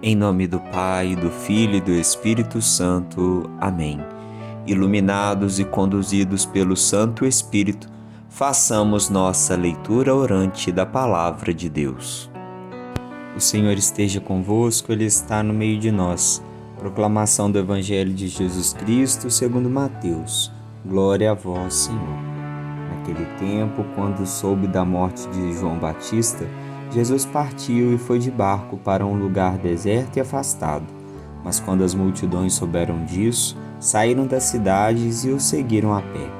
Em nome do Pai, do Filho e do Espírito Santo. Amém. Iluminados e conduzidos pelo Santo Espírito, façamos nossa leitura orante da Palavra de Deus. O Senhor esteja convosco, Ele está no meio de nós. Proclamação do Evangelho de Jesus Cristo segundo Mateus. Glória a vós, Senhor. Naquele tempo, quando soube da morte de João Batista, Jesus partiu e foi de barco para um lugar deserto e afastado. Mas quando as multidões souberam disso, saíram das cidades e o seguiram a pé.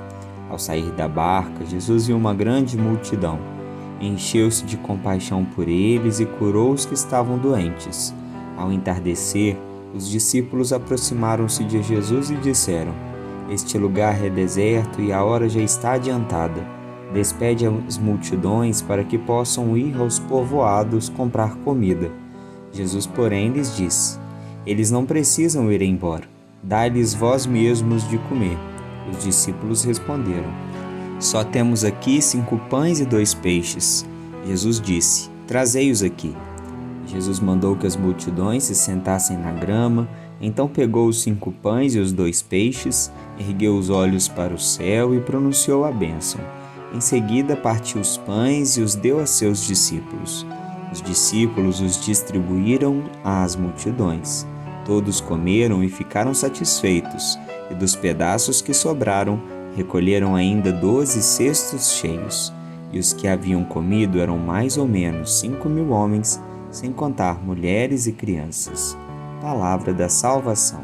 Ao sair da barca, Jesus viu uma grande multidão. Encheu-se de compaixão por eles e curou os que estavam doentes. Ao entardecer, os discípulos aproximaram-se de Jesus e disseram: "Este lugar é deserto e a hora já está adiantada. Despede as multidões para que possam ir aos povoados comprar comida." Jesus, porém, lhes disse: "Eles não precisam ir embora. Dai-lhes vós mesmos de comer." Os discípulos responderam: "Só temos aqui 5 pães e 2 peixes." Jesus disse: "Trazei-os aqui." Jesus mandou que as multidões se sentassem na grama. Então pegou os 5 pães e os 2 peixes, ergueu os olhos para o céu e pronunciou a bênção. Em seguida partiu os pães e os deu a seus discípulos. Os discípulos os distribuíram às multidões. Todos comeram e ficaram satisfeitos, e dos pedaços que sobraram, recolheram ainda 12 cestos cheios. E os que haviam comido eram mais ou menos 5.000 homens, sem contar mulheres e crianças. Palavra da salvação.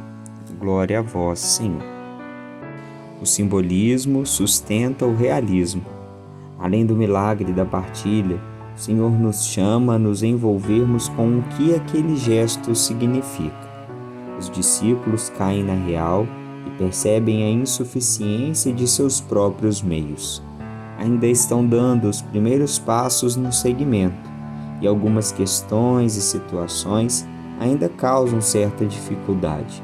Glória a vós, Senhor. O simbolismo sustenta o realismo. Além do milagre da partilha, o Senhor nos chama a nos envolvermos com o que aquele gesto significa. Os discípulos caem na real e percebem a insuficiência de seus próprios meios. Ainda estão dando os primeiros passos no seguimento, e algumas questões e situações ainda causam certa dificuldade.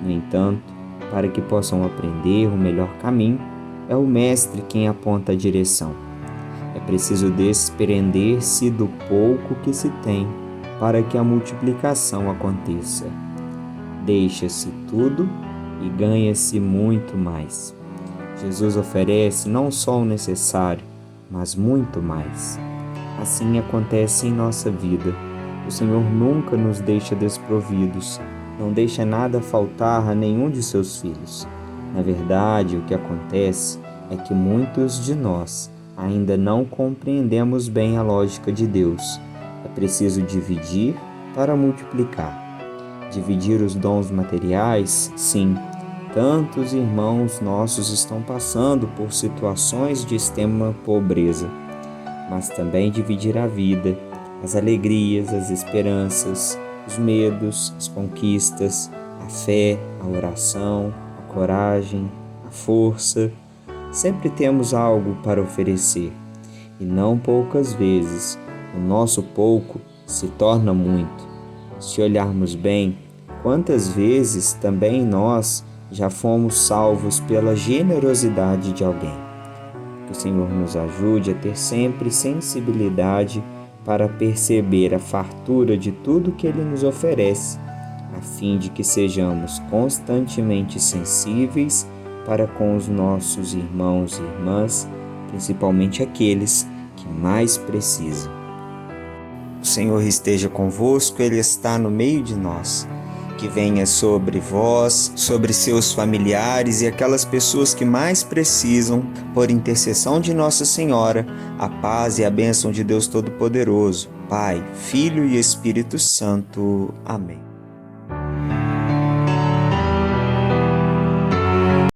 No entanto, para que possam aprender o melhor caminho, é o Mestre quem aponta a direção. É preciso desprender-se do pouco que se tem para que a multiplicação aconteça. Deixa-se tudo e ganha-se muito mais. Jesus oferece não só o necessário, mas muito mais. Assim acontece em nossa vida. O Senhor nunca nos deixa desprovidos, não deixa nada faltar a nenhum de seus filhos. Na verdade, o que acontece é que muitos de nós ainda não compreendemos bem a lógica de Deus. É preciso dividir para multiplicar. Dividir os dons materiais, sim. Tantos irmãos nossos estão passando por situações de extrema pobreza. Mas também dividir a vida, as alegrias, as esperanças, os medos, as conquistas, a fé, a oração, a coragem, a força. Sempre temos algo para oferecer, e não poucas vezes o nosso pouco se torna muito. Se olharmos bem, quantas vezes também nós já fomos salvos pela generosidade de alguém. Que o Senhor nos ajude a ter sempre sensibilidade para perceber a fartura de tudo que Ele nos oferece, a fim de que sejamos constantemente sensíveis para com os nossos irmãos e irmãs, principalmente aqueles que mais precisam. O Senhor esteja convosco, Ele está no meio de nós. Que venha sobre vós, sobre seus familiares e aquelas pessoas que mais precisam, por intercessão de Nossa Senhora, a paz e a bênção de Deus Todo-Poderoso, Pai, Filho e Espírito Santo. Amém.